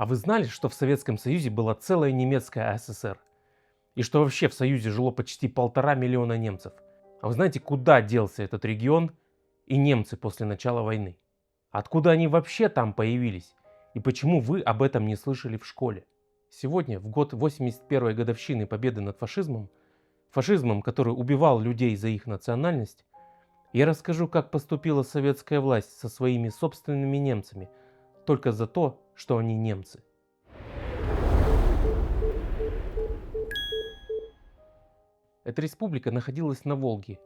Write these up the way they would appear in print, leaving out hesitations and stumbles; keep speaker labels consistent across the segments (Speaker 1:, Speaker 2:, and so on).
Speaker 1: А вы знали, что в Советском Союзе была целая немецкая ССР? И что вообще в Союзе жило почти 1,5 миллиона немцев? А вы знаете, куда делся этот регион и немцы после начала войны? Откуда они вообще там появились? И почему вы об этом не слышали в школе? Сегодня, в год 81-й годовщины победы над фашизмом, который убивал людей за их национальность, я расскажу, как поступила советская власть со своими собственными немцами, только за то, что они немцы. Эта республика находилась на Волге,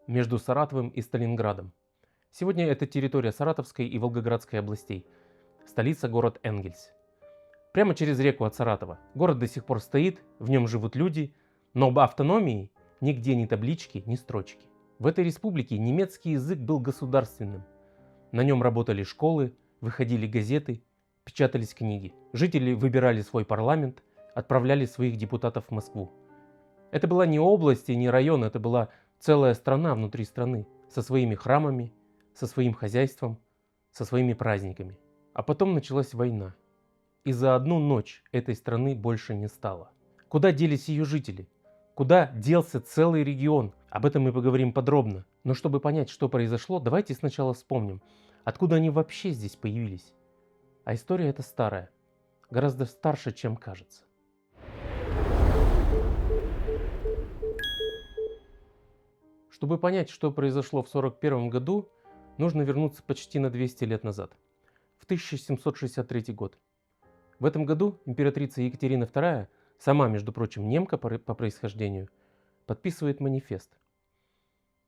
Speaker 1: между Саратовым и Сталинградом. Сегодня это территория Саратовской и Волгоградской областей, столица город Энгельс. Прямо через реку от Саратова. Город до сих пор стоит, в нем живут люди, но об автономии нигде ни таблички, ни строчки. В этой республике немецкий язык был государственным. На нем работали школы, выходили газеты, печатались книги. Жители выбирали свой парламент, отправляли своих депутатов в Москву. Это была не область и не район, это была целая страна внутри страны, со своими храмами, со своим хозяйством, со своими праздниками. А потом началась война. И за одну ночь этой страны больше не стало. Куда делись ее жители? Куда делся целый регион? Об этом мы поговорим подробно. Но чтобы понять, что произошло, давайте сначала вспомним, откуда они вообще здесь появились. А история эта старая, гораздо старше, чем кажется. Чтобы понять, что произошло в 1941 году, нужно вернуться почти на 200 лет назад, в 1763 год. В этом году императрица Екатерина II, сама, между прочим, немка по происхождению, подписывает манифест.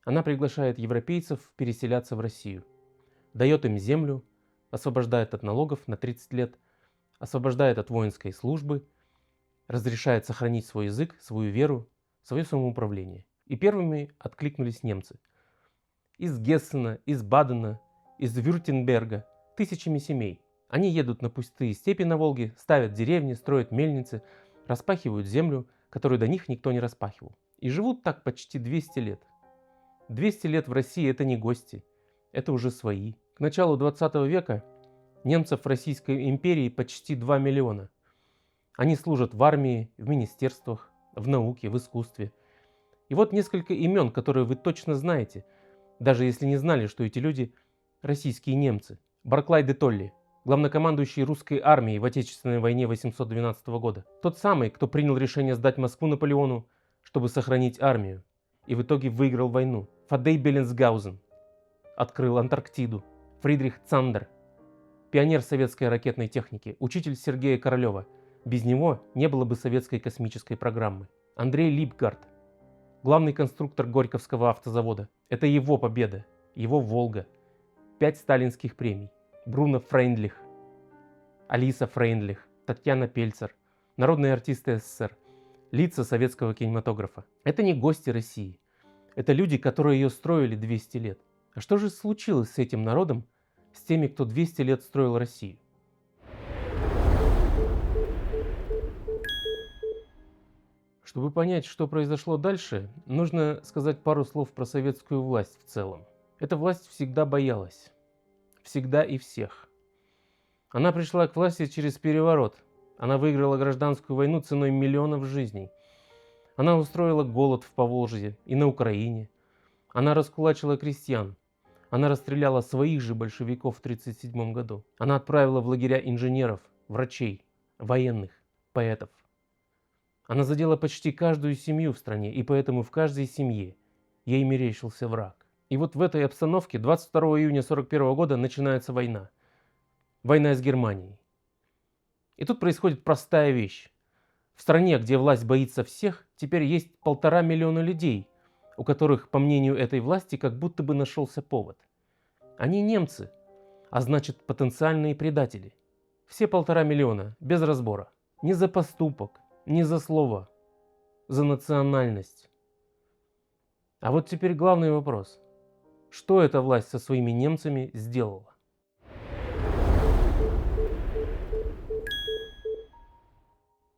Speaker 1: Она приглашает европейцев переселяться в Россию, дает им землю, освобождает от налогов на 30 лет, освобождает от воинской службы, разрешает сохранить свой язык, свою веру, свое самоуправление. И первыми откликнулись немцы. Из Гессена, из Бадена, из Вюртемберга, тысячами семей. Они едут на пустые степи на Волге, ставят деревни, строят мельницы, распахивают землю, которую до них никто не распахивал. И живут так почти 200 лет. 200 лет в России — это не гости, это уже свои. К началу 20 века немцев в Российской империи почти 2 миллиона. Они служат в армии, в министерствах, в науке, в искусстве. И вот несколько имен, которые вы точно знаете, даже если не знали, что эти люди российские немцы. Барклай де Толли, главнокомандующий русской армией в Отечественной войне 812 года. Тот самый, кто принял решение сдать Москву Наполеону, чтобы сохранить армию, и в итоге выиграл войну. Фадей Беллинсгаузен открыл Антарктиду. Фридрих Цандер, пионер советской ракетной техники, учитель Сергея Королева. Без него не было бы советской космической программы. Андрей Липгард, главный конструктор Горьковского автозавода. Это его победа, его Волга. 5 сталинских премий. Бруно Фрейндлих, Алиса Фрейндлих, Татьяна Пельцер, народные артисты СССР, лица советского кинематографа. Это не гости России. Это люди, которые ее строили 200 лет. А что же случилось с этим народом, с теми, кто 200 лет строил Россию? Чтобы понять, что произошло дальше, нужно сказать пару слов про советскую власть в целом. Эта власть всегда боялась. Всегда и всех. Она пришла к власти через переворот. Она выиграла гражданскую войну ценой миллионов жизней. Она устроила голод в Поволжье и на Украине. Она раскулачила крестьян. Она расстреляла своих же большевиков в 1937 году. Она отправила в лагеря инженеров, врачей, военных, поэтов. Она задела почти каждую семью в стране, и поэтому в каждой семье ей мерещился враг. И вот в этой обстановке 22 июня 1941 года начинается война. Война с Германией. И тут происходит простая вещь. В стране, где власть боится всех, теперь есть 1,5 миллиона людей, у которых, по мнению этой власти, как будто бы нашелся повод. Они немцы, а значит потенциальные предатели. Все 1,5 миллиона, без разбора. Не за поступок, не за слово, за национальность. А вот теперь главный вопрос. Что эта власть со своими немцами сделала? —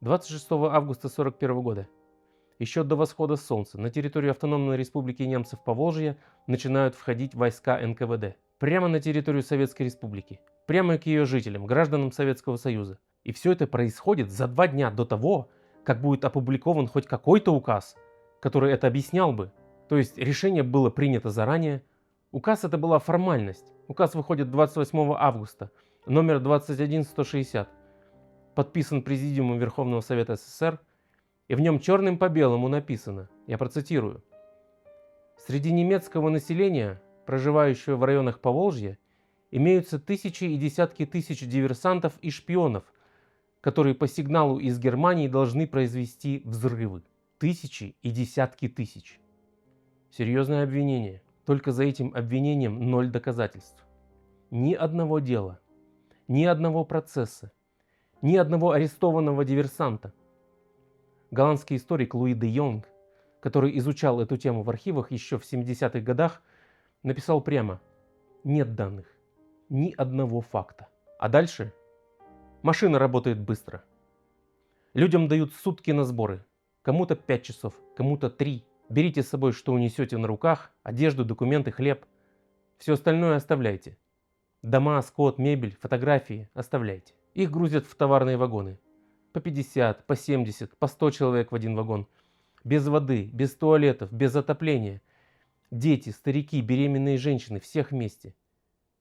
Speaker 1: 26 августа 1941 года. Еще до восхода солнца на территорию Автономной Республики Немцев Поволжья начинают входить войска НКВД. Прямо на территорию Советской Республики. Прямо к ее жителям, гражданам Советского Союза. И все это происходит за 2 дня до того, как будет опубликован хоть какой-то указ, который это объяснял бы. То есть решение было принято заранее. Указ это была формальность. Указ выходит 28 августа, номер 21160, подписан Президиумом Верховного Совета СССР, и в нем черным по белому написано, я процитирую: «Среди немецкого населения, проживающего в районах Поволжья, имеются тысячи и десятки тысяч диверсантов и шпионов, которые по сигналу из Германии должны произвести взрывы». Тысячи и десятки тысяч. Серьезное обвинение. Только за этим обвинением 0 доказательств. Ни одного дела, ни одного процесса, ни одного арестованного диверсанта. Голландский историк Луи де Йонг, который изучал эту тему в архивах еще в 70-х годах, написал прямо: нет данных, ни одного факта. А дальше машина работает быстро. Людям дают сутки на сборы. Кому-то 5 часов, кому-то 3. Берите с собой, что унесете на руках: одежду, документы, хлеб. Все остальное оставляйте. Дома, скот, мебель, фотографии оставляйте. Их грузят в товарные вагоны. По 50, по 70, по 100 человек в один вагон. Без воды, без туалетов, без отопления. Дети, старики, беременные женщины, всех вместе.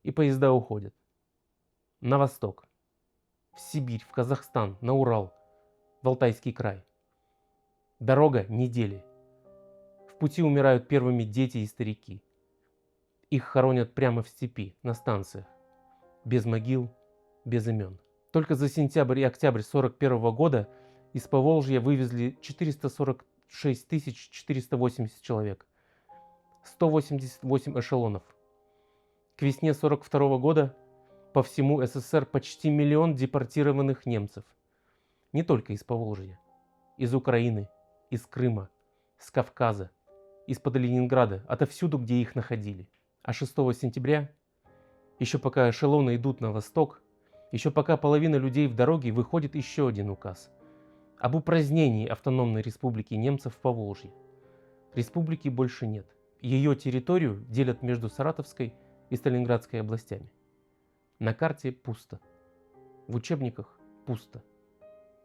Speaker 1: И поезда уходят. На восток. В Сибирь, в Казахстан, на Урал, в Алтайский край. Дорога недели. В пути умирают первыми дети и старики. Их хоронят прямо в степи, на станциях. Без могил, без имен. Только за сентябрь и октябрь 1941 года из Поволжья вывезли 446 480 человек. 188 эшелонов. К весне 1942 года по всему СССР почти 1 миллион депортированных немцев. Не только из Поволжья. Из Украины, из Крыма, с Кавказа, из-под Ленинграда, отовсюду, где их находили. А 6 сентября, еще пока эшелоны идут на восток, еще пока половина людей в дороге, выходит еще один указ об упразднении автономной республики немцев в Поволжье. Республики больше нет. Ее территорию делят между Саратовской и Сталинградской областями. На карте пусто. В учебниках пусто.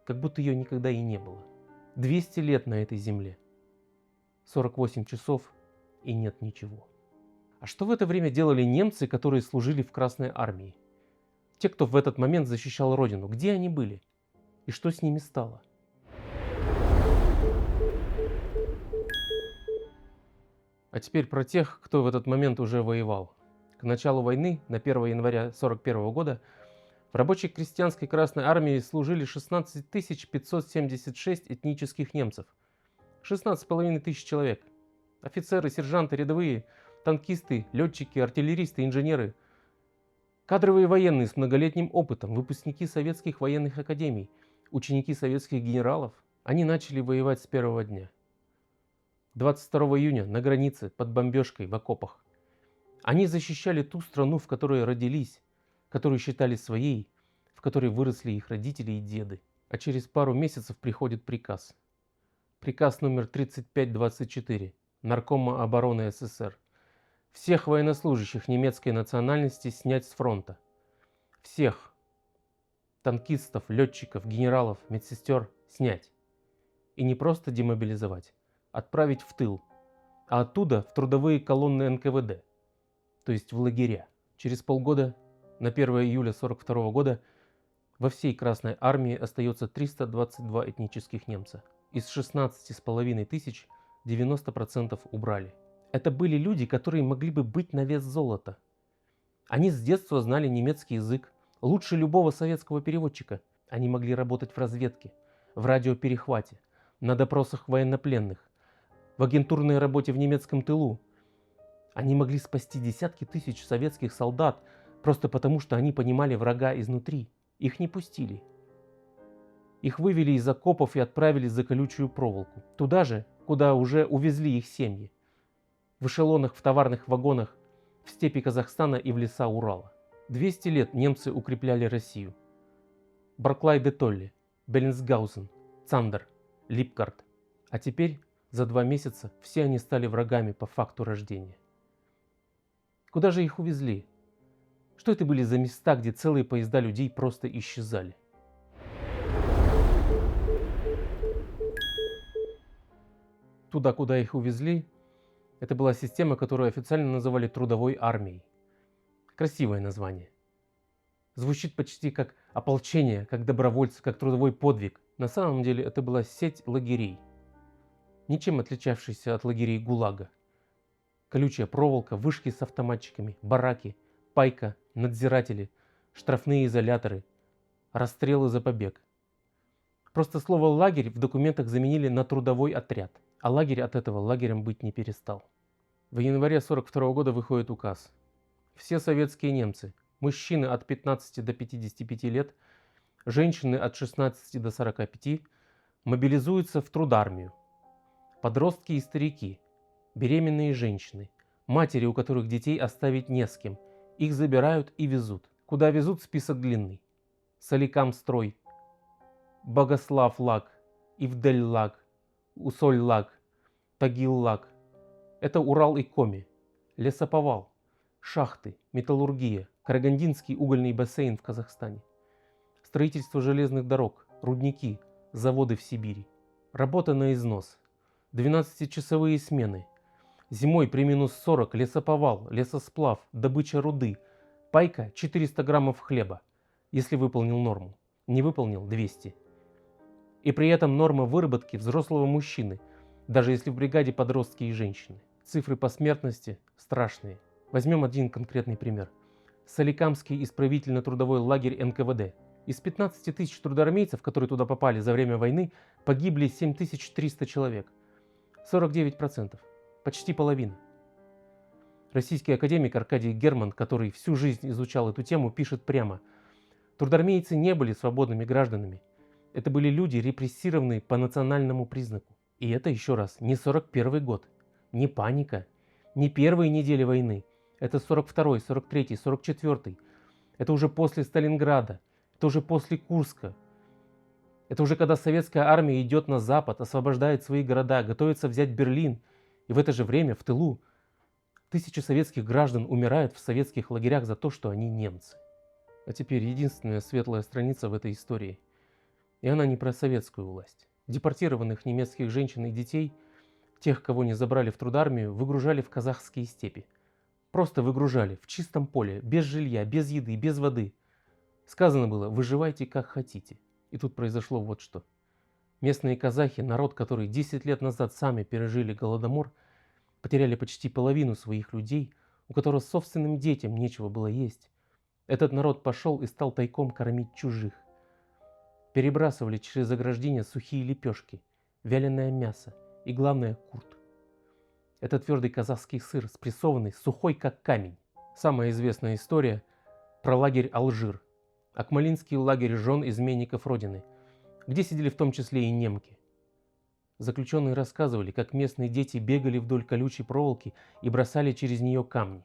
Speaker 1: Как будто ее никогда и не было. 200 лет на этой земле. 48 часов и нет ничего. А что в это время делали немцы, которые служили в Красной армии? Те, кто в этот момент защищал родину, где они были? И что с ними стало? А теперь про тех, кто в этот момент уже воевал. К началу войны, на 1 января 1941 года, в рабочей крестьянской Красной армии служили 16 576 этнических немцев. 16,5 тысяч человек. Офицеры, сержанты, рядовые, танкисты, летчики, артиллеристы, инженеры. Кадровые военные с многолетним опытом, выпускники советских военных академий, ученики советских генералов. Они начали воевать с первого дня. 22 июня на границе под бомбежкой в окопах. Они защищали ту страну, в которой родились, которую считали своей, в которой выросли их родители и деды. А через пару месяцев приходит приказ. Приказ номер 3524 Наркома обороны СССР. Всех военнослужащих немецкой национальности снять с фронта. Всех. Танкистов, летчиков, генералов, медсестер снять. И не просто демобилизовать, отправить в тыл, а оттуда в трудовые колонны НКВД, то есть в лагеря. Через полгода, на 1 июля 1942 года, во всей Красной армии остается 322 этнических немца. Из 16,5 тысяч 90% убрали. Это были люди, которые могли бы быть на вес золота. Они с детства знали немецкий язык, лучше любого советского переводчика. Они могли работать в разведке, в радиоперехвате, на допросах военнопленных, в агентурной работе в немецком тылу. Они могли спасти десятки тысяч советских солдат просто потому, что они понимали врага изнутри. Их не пустили. Их вывели из окопов и отправили за колючую проволоку. Туда же, куда уже увезли их семьи. В эшелонах, в товарных вагонах, в степи Казахстана и в леса Урала. 200 лет немцы укрепляли Россию. Барклай-де-Толли, Беллинсгаузен, Цандер, Липкарт. А теперь, за 2 месяца, все они стали врагами по факту рождения. Куда же их увезли? Что это были за места, где целые поезда людей просто исчезали? туда, куда их увезли, это была система, которую официально называли трудовой армией. Красивое название. Звучит почти как ополчение, как добровольцы, как трудовой подвиг. На самом деле это была сеть лагерей, ничем отличавшаяся от лагерей ГУЛАГа. Колючая проволока, вышки с автоматчиками, бараки, пайка, надзиратели, штрафные изоляторы, расстрелы за побег. Просто слово «лагерь» в документах заменили на «трудовой отряд», а лагерь от этого лагерем быть не перестал. В январе 1942 года выходит указ. Все советские немцы, мужчины от 15 до 55 лет, женщины от 16 до 45, мобилизуются в трудармию. Подростки и старики, беременные женщины, матери, у которых детей оставить не с кем, их забирают и везут. Куда везут, список длинный. Соликамстрой, Богославлаг, Ивдель-лаг, Усоль-лаг, Тагил-лаг. Это Урал и Коми, лесоповал, шахты, металлургия, Карагандинский угольный бассейн в Казахстане, строительство железных дорог, рудники, заводы в Сибири. Работа на износ, 12-часовые смены. Зимой при минус 40 лесоповал, лесосплав, добыча руды, пайка 400 граммов хлеба, если выполнил норму, не выполнил 200. И при этом норма выработки взрослого мужчины, даже если в бригаде подростки и женщины. Цифры по смертности страшные. Возьмем один конкретный пример. Соликамский исправительно-трудовой лагерь НКВД. Из 15 тысяч трудоармейцев, которые туда попали за время войны, погибли 7300 человек. 49%. Почти половина. Российский академик Аркадий Герман, который всю жизнь изучал эту тему, пишет прямо: трудоармейцы не были свободными гражданами. Это были люди, репрессированные по национальному признаку. И это, еще раз, не 41 год, не паника, не первые недели войны. Это 42-й, 43-й, 44-й. Это уже после Сталинграда, это уже после Курска. Это уже когда советская армия идет на запад, освобождает свои города, готовится взять Берлин. И в это же время в тылу тысячи советских граждан умирают в советских лагерях за то, что они немцы. А теперь единственная светлая страница в этой истории. И она не про советскую власть. Депортированных немецких женщин и детей, тех, кого не забрали в трудармию, выгружали в казахские степи. Просто выгружали в чистом поле, без жилья, без еды, без воды. Сказано было: выживайте как хотите. И тут произошло вот что. Местные казахи, народ, который 10 лет назад сами пережили голодомор, потеряли почти половину своих людей, у которых собственным детям нечего было есть. Этот народ пошел и стал тайком кормить чужих. Перебрасывали через ограждения сухие лепешки, вяленое мясо и, главное, курт. Это твердый казахский сыр, спрессованный, сухой как камень. Самая известная история про лагерь Алжир, Акмалинский лагерь жен изменников Родины, где сидели в том числе и немки. Заключенные рассказывали, как местные дети бегали вдоль колючей проволоки и бросали через нее камни.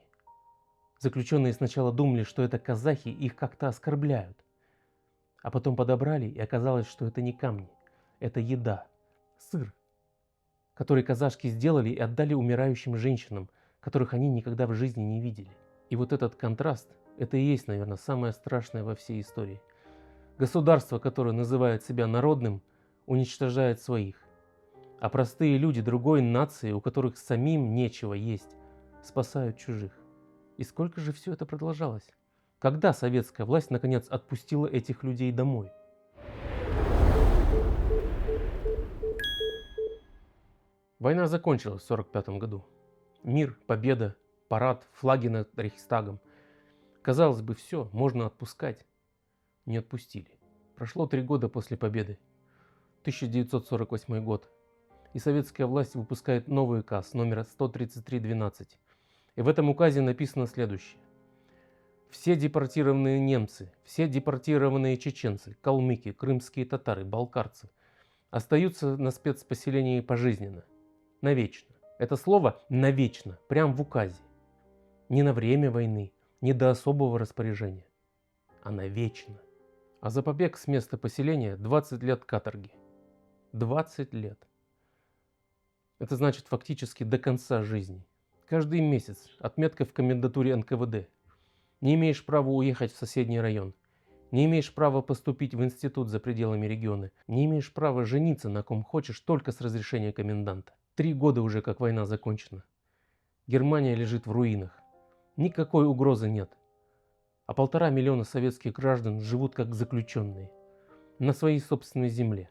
Speaker 1: Заключенные сначала думали, что это казахи их как-то оскорбляют. А потом подобрали, и оказалось, что это не камни, это еда, сыр, который казашки сделали и отдали умирающим женщинам, которых они никогда в жизни не видели. И вот этот контраст, это и есть, наверное, самое страшное во всей истории. Государство, которое называет себя народным, уничтожает своих. А простые люди другой нации, у которых самим нечего есть, спасают чужих. И сколько же все это продолжалось? Когда советская власть наконец отпустила этих людей домой? Война закончилась в 1945 году. Мир, победа, парад, флаги над Рейхстагом. Казалось бы, все, можно отпускать. Не отпустили. Прошло 3 года после победы. 1948 год. И советская власть выпускает новый указ номер 133-12. И в этом указе написано следующее. Все депортированные немцы, все депортированные чеченцы, калмыки, крымские татары, балкарцы остаются на спецпоселении пожизненно, навечно. Это слово «навечно» прямо в указе. Не на время войны, не до особого распоряжения, а навечно. А за побег с места поселения 20 лет каторги. 20 лет. Это значит фактически до конца жизни. Каждый месяц отметка в комендатуре НКВД. Не имеешь права уехать в соседний район. Не имеешь права поступить в институт за пределами региона. Не имеешь права жениться на ком хочешь только с разрешения коменданта. 3 года уже, как война закончена. Германия лежит в руинах. Никакой угрозы нет. А 1,5 миллиона советских граждан живут как заключенные. На своей собственной земле.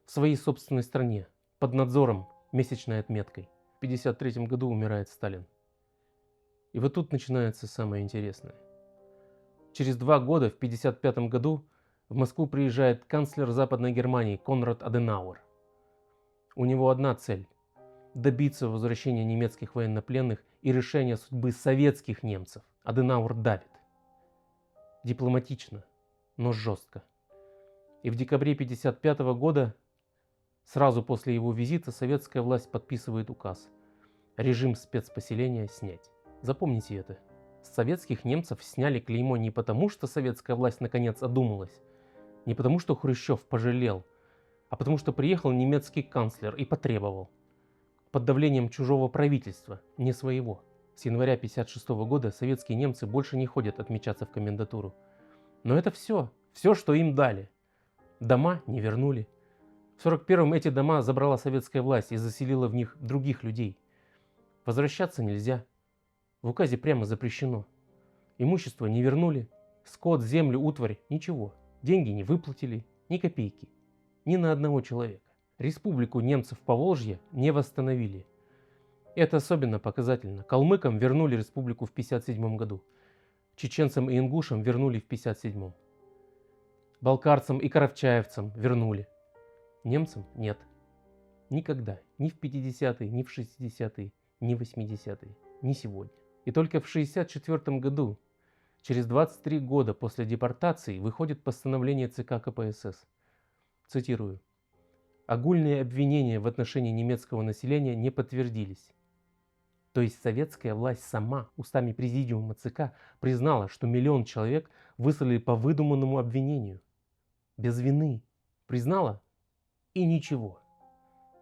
Speaker 1: В своей собственной стране. Под надзором, месячной отметкой. В 1953 году умирает Сталин. И вот тут начинается самое интересное. Через 2 года, в 1955 году, в Москву приезжает канцлер Западной Германии Конрад Аденауэр. У него одна цель – добиться возвращения немецких военнопленных и решения судьбы советских немцев. Аденауэр давит. Дипломатично, но жестко. И в декабре 1955 года, сразу после его визита, советская власть подписывает указ. Режим спецпоселения снять. Запомните это. С советских немцев сняли клеймо не потому, что советская власть наконец одумалась, не потому, что Хрущев пожалел, а потому, что приехал немецкий канцлер и потребовал. Под давлением чужого правительства, не своего. С января 1956 года советские немцы больше не ходят отмечаться в комендатуру. Но это все, что им дали. Дома не вернули. В 1941-м эти дома забрала советская власть и заселила в них других людей. Возвращаться нельзя. В указе прямо запрещено. Имущество не вернули. Скот, землю, утварь – ничего. Деньги не выплатили, ни копейки. Ни на одного человека. Республику немцев Поволжья не восстановили. Это особенно показательно. Калмыкам вернули республику в 1957 году. Чеченцам и ингушам вернули в 1957. Балкарцам и карачаевцам вернули. Немцам нет. Никогда. Ни в 50-е, ни в 60-е, ни в 80-е, ни сегодня. И только в 1964 году, через 23 года после депортации, выходит постановление ЦК КПСС. Цитирую. Огульные обвинения в отношении немецкого населения не подтвердились. То есть советская власть сама устами президиума ЦК признала, что 1 миллион человек выслали по выдуманному обвинению. Без вины. Признала и ничего.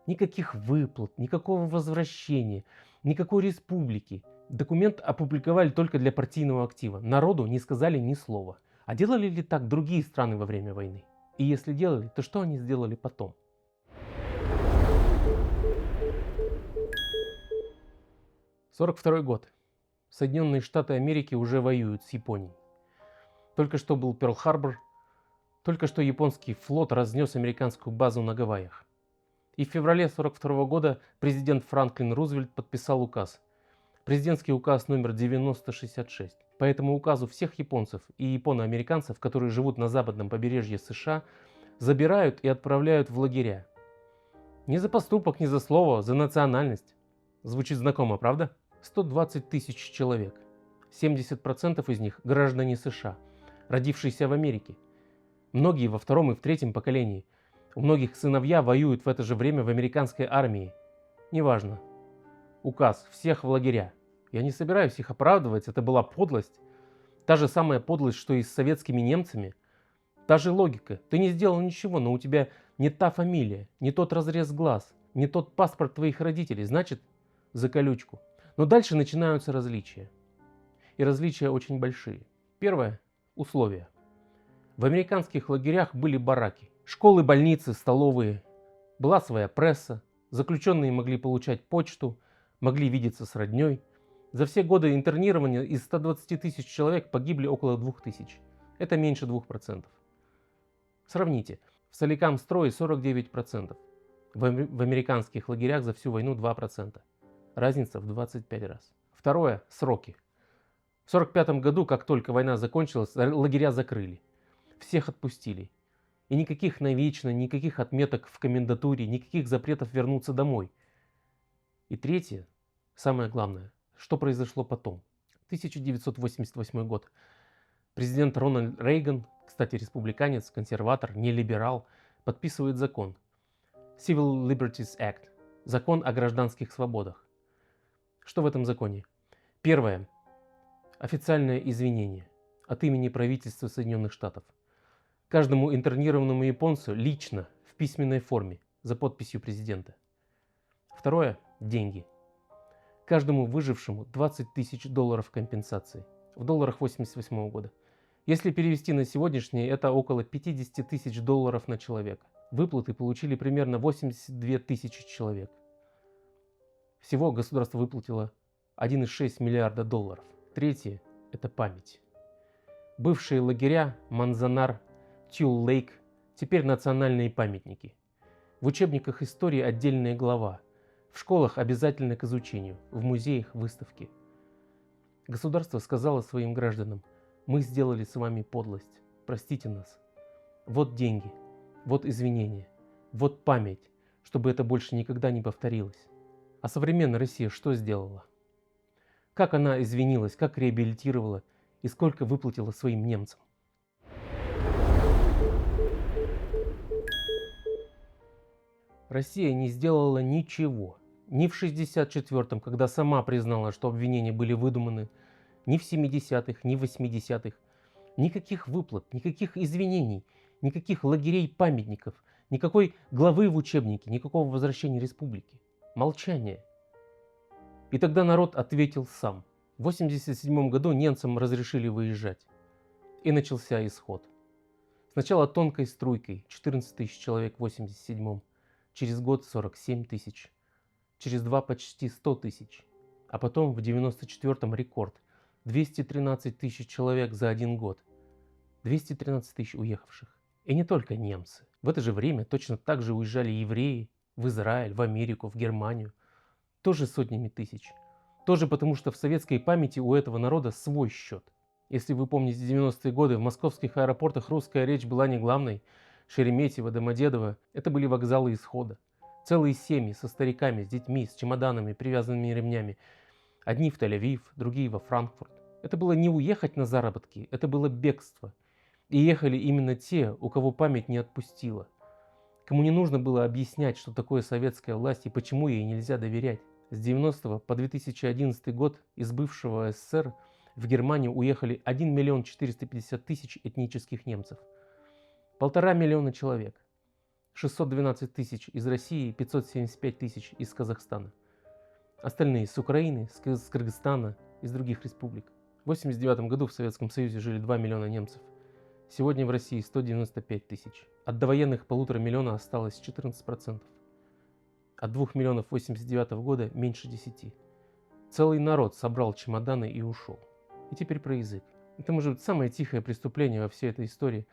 Speaker 1: Никаких выплат, никакого возвращения, никакой республики. Документ опубликовали только для партийного актива. Народу не сказали ни слова. А делали ли так другие страны во время войны? И если делали, то что они сделали потом? 1942 год. Соединенные Штаты Америки уже воюют с Японией. Только что был Перл-Харбор, только что японский флот разнес американскую базу на Гавайях. И в феврале 1942 года президент Франклин Рузвельт подписал указ. Президентский указ номер 9066. По этому указу всех японцев и японо-американцев, которые живут на западном побережье США, забирают и отправляют в лагеря. Не за поступок, не за слово, за национальность. Звучит знакомо, правда? 120 тысяч человек. 70% из них граждане США, родившиеся в Америке. Многие во втором и в третьем поколении. У многих сыновья воюют в это же время в американской армии. Неважно. Указ. Всех в лагеря. Я не собираюсь их оправдывать, это была подлость. Та же самая подлость, что и с советскими немцами. Та же логика. Ты не сделал ничего, но у тебя не та фамилия, не тот разрез глаз, не тот паспорт твоих родителей. Значит, за колючку. Но дальше начинаются различия. И различия очень большие. Первое – условия. В американских лагерях были бараки. Школы, больницы, столовые. Была своя пресса. Заключенные могли получать почту, могли видеться с родней. За все годы интернирования из 120 тысяч человек погибли около 2000. Это меньше 2%. Сравните. В Соликамстрое 49%. В американских лагерях за всю войну 2%. Разница в 25 раз. Второе – сроки. В 1945 году, как только война закончилась, лагеря закрыли. Всех отпустили. И никаких навечно, никаких отметок в комендатуре, никаких запретов вернуться домой. И третье, самое главное, что произошло потом. 1988 год. Президент Рональд Рейган, кстати, республиканец, консерватор, не либерал, подписывает закон. Civil Liberties Act. Закон о гражданских свободах. Что в этом законе? Первое. Официальное извинение от имени правительства Соединенных Штатов. Каждому интернированному японцу лично в письменной форме за подписью президента. Второе. Деньги. Каждому выжившему 20 тысяч долларов компенсации. В долларах 1988 года. Если перевести на сегодняшние, это около 50 тысяч долларов на человека. Выплаты получили примерно 82 тысячи человек. Всего государство выплатило 1,6 миллиарда долларов. Третье – это память. Бывшие лагеря Манзанар, Тюл-Лейк теперь национальные памятники. В учебниках истории отдельная глава. В школах обязательно к изучению, в музеях выставки. Государство сказало своим гражданам: мы сделали с вами подлость, простите нас. Вот деньги, вот извинения, вот память, чтобы это больше никогда не повторилось. А современная Россия что сделала? Как она извинилась, как реабилитировала и сколько выплатила своим немцам? Россия не сделала ничего. Ни в 1964-м, когда сама признала, что обвинения были выдуманы, ни в 70-х, ни в 80-х. Никаких выплат, никаких извинений, никаких лагерей-памятников, никакой главы в учебнике, никакого возвращения республики. Молчание. И тогда народ ответил сам. В 1987 году немцам разрешили выезжать. И начался исход. Сначала тонкой струйкой, 14 тысяч человек в 1987-м. Через год 47 тысяч. Через 2 почти 100 тысяч. А потом в 1994-м рекорд. 213 тысяч человек за один год. 213 тысяч уехавших. И не только немцы. В это же время точно так же уезжали евреи в Израиль, в Америку, в Германию. Тоже сотнями тысяч. Тоже потому, что в советской памяти у этого народа свой счет. Если вы помните 90-е годы, в московских аэропортах русская речь была не главной. Шереметьево, Домодедово – это были вокзалы исхода. Целые семьи со стариками, с детьми, с чемоданами, привязанными ремнями. Одни в Тель-Авив, другие во Франкфурт. Это было не уехать на заработки, это было бегство. И ехали именно те, у кого память не отпустила. Кому не нужно было объяснять, что такое советская власть и почему ей нельзя доверять. С 90 по 2011 год из бывшего СССР в Германию уехали 1 миллион 450 тысяч этнических немцев. 1,5 миллиона человек. 612 тысяч из России, 575 тысяч из Казахстана. Остальные с Украины, с Кыргызстана, из других республик. В 1989 году в Советском Союзе жили 2 миллиона немцев. Сегодня в России 195 тысяч. От довоенных 1,5 миллиона осталось 14%. От 2 миллионов 1989 года меньше 10. Целый народ собрал чемоданы и ушел. И теперь про язык. Это может быть самое тихое преступление во всей этой истории.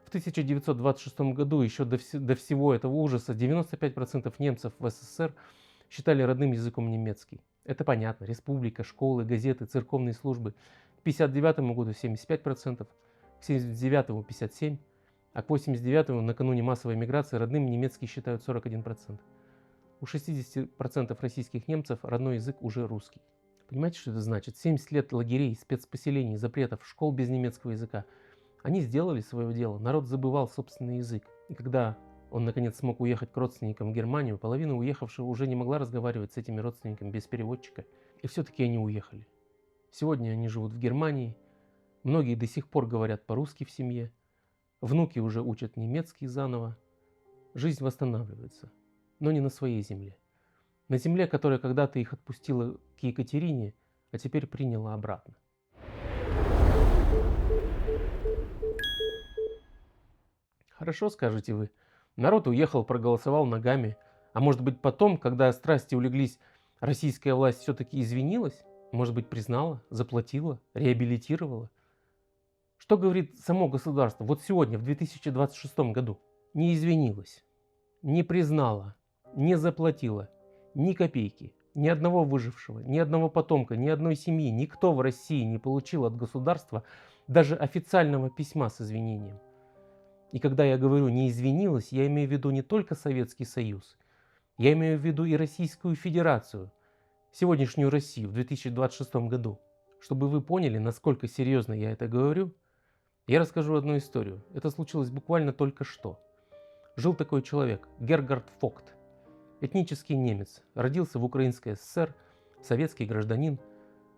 Speaker 1: В 1926 году, еще до всего этого ужаса, 95% немцев в СССР считали родным языком немецкий. Это понятно. Республика, школы, газеты, церковные службы. К 1959 году 75%, к 1979 57%, а к 1989 накануне массовой миграции родным немецкий считают 41%. У 60% российских немцев родной язык уже русский. Понимаете, что это значит? 70 лет лагерей, спецпоселений, запретов, школ без немецкого языка. Они сделали свое дело. Народ забывал собственный язык. И когда он наконец смог уехать к родственникам в Германию, половина уехавших уже не могла разговаривать с этими родственниками без переводчика. И все-таки они уехали. Сегодня они живут в Германии. Многие до сих пор говорят по-русски в семье. Внуки уже учат немецкий заново. Жизнь восстанавливается. Но не на своей земле. На земле, которая когда-то их отпустила к Екатерине, а теперь приняла обратно. Хорошо, скажете вы. Народ уехал, проголосовал ногами. А может быть потом, когда страсти улеглись, российская власть все-таки извинилась? Может быть признала, заплатила, реабилитировала? Что говорит само государство вот сегодня, в 2026 году? Не извинилась, не признала, не заплатила ни копейки, ни одного выжившего, ни одного потомка, ни одной семьи. Никто в России не получил от государства даже официального письма с извинением. И когда я говорю «не извинилась», я имею в виду не только Советский Союз, я имею в виду и Российскую Федерацию, сегодняшнюю Россию в 2026 году. Чтобы вы поняли, насколько серьезно я это говорю, я расскажу одну историю. Это случилось буквально только что. Жил такой человек, Гергард Фогт, этнический немец, родился в Украинской ССР, советский гражданин.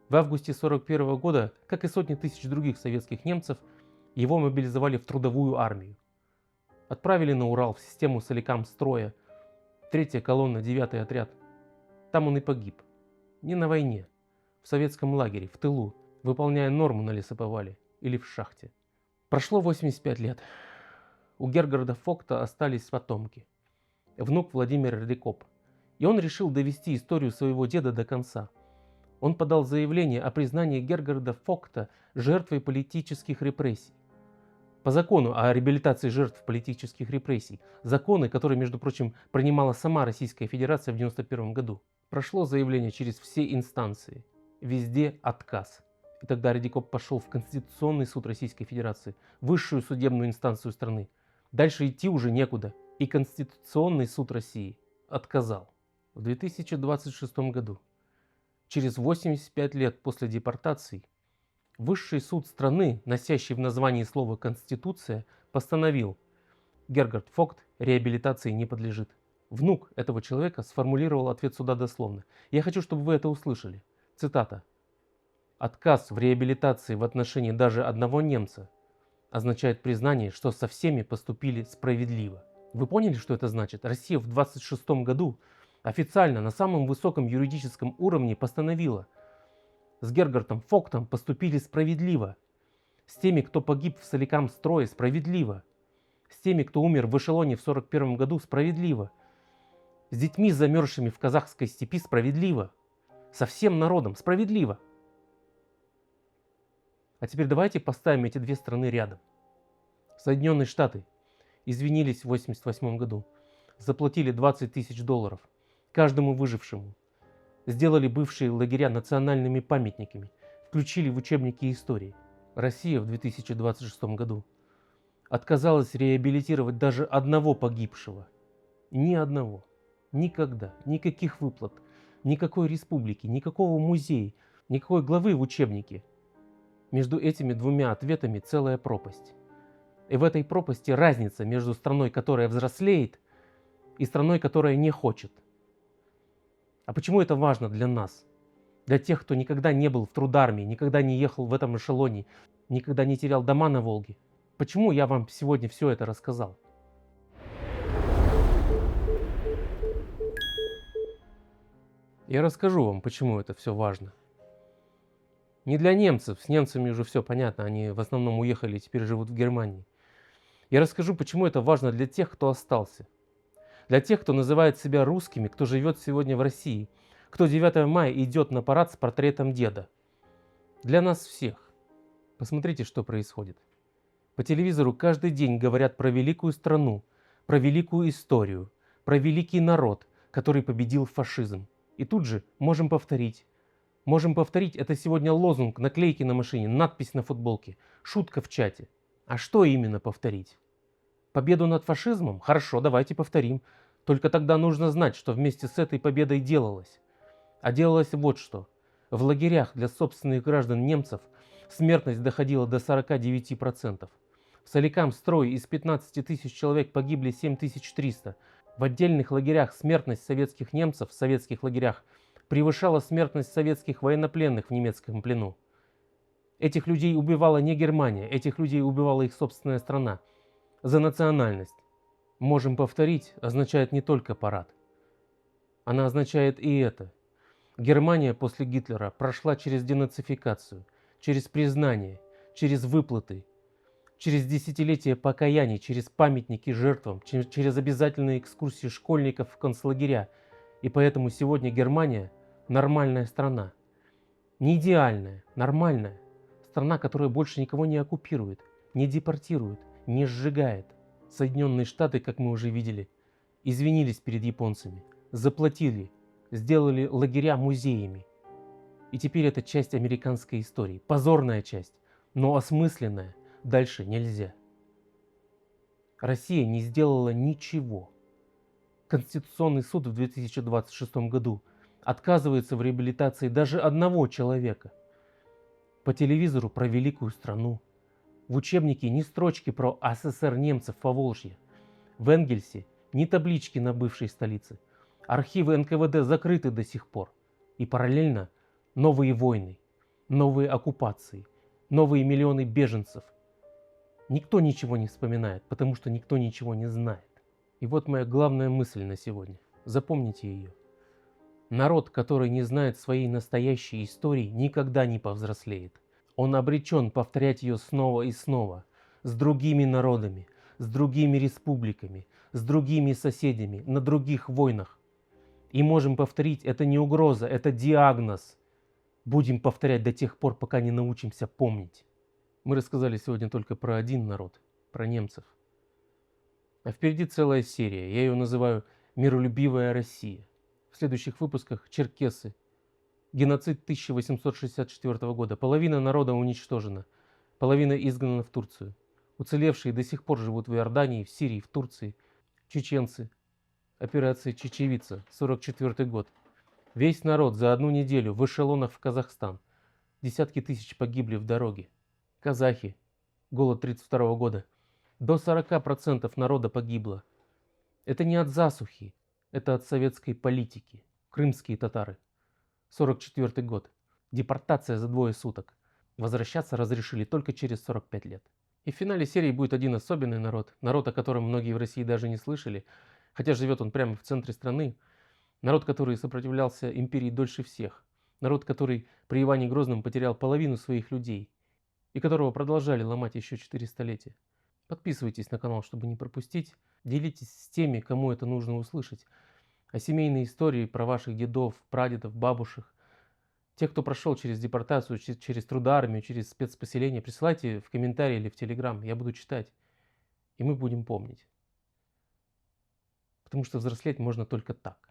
Speaker 1: В августе 1941 года, как и сотни тысяч других советских немцев, его мобилизовали в трудовую армию. Отправили на Урал в систему Соликамстроя, 3-я колонна, 9-й отряд. Там он и погиб. Не на войне, в советском лагере, в тылу, выполняя норму на лесоповале или в шахте. Прошло 85 лет. У Гергарда Фогта остались потомки. Внук Владимир Рекоп, И он решил довести историю своего деда до конца. Он подал заявление о признании Гергарда Фогта жертвой политических репрессий. По закону о реабилитации жертв политических репрессий, законы, которые, между прочим, принимала сама Российская Федерация в 1991 году, прошло заявление через все инстанции. Везде отказ. И тогда Редикоп пошел в Конституционный суд Российской Федерации, высшую судебную инстанцию страны. Дальше идти уже некуда. И Конституционный суд России отказал. В 2026 году, через 85 лет после депортации, Высший суд страны, носящий в названии слово «Конституция», постановил: Гергард Фогт реабилитации не подлежит. Внук этого человека сформулировал ответ суда дословно. Я хочу, чтобы вы это услышали. Цитата. «Отказ в реабилитации в отношении даже одного немца означает признание, что со всеми поступили справедливо». Вы поняли, что это значит? Россия в 26 году официально на самом высоком юридическом уровне постановила: с Гергардом Фогтом поступили справедливо. С теми, кто погиб в Соликамстрое, справедливо. С теми, кто умер в эшелоне в 1941 году, справедливо. С детьми, замерзшими в казахской степи, справедливо. Со всем народом, справедливо. А теперь давайте поставим эти две страны рядом. Соединенные Штаты извинились в 1988 году, заплатили $20 тысяч каждому выжившему. Сделали бывшие лагеря национальными памятниками, включили в учебники истории. Россия в 2026 году отказалась реабилитировать даже одного погибшего. Ни одного. Никогда. Никаких выплат. Никакой республики. Никакого музея. Никакой главы в учебнике. Между этими двумя ответами целая пропасть. И в этой пропасти разница между страной, которая взрослеет, и страной, которая не хочет. А почему это важно для нас? Для тех, кто никогда не был в трудармии, никогда не ехал в этом эшелоне, никогда не терял дома на Волге. Почему я вам сегодня все это рассказал? Я расскажу вам, почему это все важно. Не для немцев, с немцами уже все понятно, они в основном уехали и теперь живут в Германии. Я расскажу, почему это важно для тех, кто остался. Для тех, кто называет себя русскими, кто живет сегодня в России, кто 9 мая идет на парад с портретом деда. Для нас всех. Посмотрите, что происходит. По телевизору каждый день говорят про великую страну, про великую историю, про великий народ, который победил фашизм. И тут же можем повторить. Можем повторить, это сегодня лозунг, наклейки на машине, надпись на футболке, шутка в чате. А что именно повторить? Победу над фашизмом? Хорошо, давайте повторим. Только тогда нужно знать, что вместе с этой победой делалось. А делалось вот что. В лагерях для собственных граждан немцев смертность доходила до 49%. В Соликамстрое из 15 тысяч человек погибли 7300. В отдельных лагерях смертность советских немцев в советских лагерях превышала смертность советских военнопленных в немецком плену. Этих людей убивала не Германия, этих людей убивала их собственная страна. За национальность. Можем повторить означает не только парад. Она означает и это. Германия после Гитлера прошла через денацификацию, через признание, через выплаты, через десятилетия покаяний, через памятники жертвам, через обязательные экскурсии школьников в концлагеря. И поэтому сегодня Германия нормальная страна. Не идеальная, нормальная. Страна, которая больше никого не оккупирует, не депортирует, не сжигает. Соединенные Штаты, как мы уже видели, извинились перед японцами, заплатили, сделали лагеря музеями. И теперь это часть американской истории. Позорная часть, но осмысленная. Дальше нельзя. Россия не сделала ничего. Конституционный суд в 2026 году отказывается в реабилитации даже одного человека. По телевизору про великую страну. В учебнике ни строчки про СССР немцев в Поволжье. В Энгельсе ни таблички на бывшей столице. Архивы НКВД закрыты до сих пор. И параллельно новые войны, новые оккупации, новые миллионы беженцев. Никто ничего не вспоминает, потому что никто ничего не знает. И вот моя главная мысль на сегодня. Запомните ее. Народ, который не знает своей настоящей истории, никогда не повзрослеет. Он обречен повторять ее снова и снова, с другими народами, с другими республиками, с другими соседями, на других войнах. И можем повторить, это не угроза, это диагноз. Будем повторять до тех пор, пока не научимся помнить. Мы рассказали сегодня только про один народ, про немцев. А впереди целая серия, я ее называю «Миролюбивая Россия». В следующих выпусках черкесы, геноцид 1864 года, половина народа уничтожена, половина изгнана в Турцию. Уцелевшие до сих пор живут в Иордании, в Сирии, в Турции. Чеченцы, операция «Чечевица», 1944 год. Весь народ за одну неделю в эшелонах в Казахстан. Десятки тысяч погибли в дороге. Казахи, голод 1932 года. До 40% народа погибло. Это не от засухи, это от советской политики. Крымские татары, 1944 год. Депортация за 2 суток. Возвращаться разрешили только через 45 лет. И в финале серии будет один особенный народ. Народ, о котором многие в России даже не слышали. Хотя живет он прямо в центре страны. Народ, который сопротивлялся империи дольше всех. Народ, который при Иване Грозном потерял половину своих людей. И которого продолжали ломать еще 4 столетия. Подписывайтесь на канал, чтобы не пропустить. Делитесь с теми, кому это нужно услышать. А семейные истории про ваших дедов, прадедов, бабушек. Те, кто прошел через депортацию, через трудармию, через спецпоселение, присылайте в комментарии или в Телеграм. Я буду читать. И мы будем помнить. Потому что взрослеть можно только так.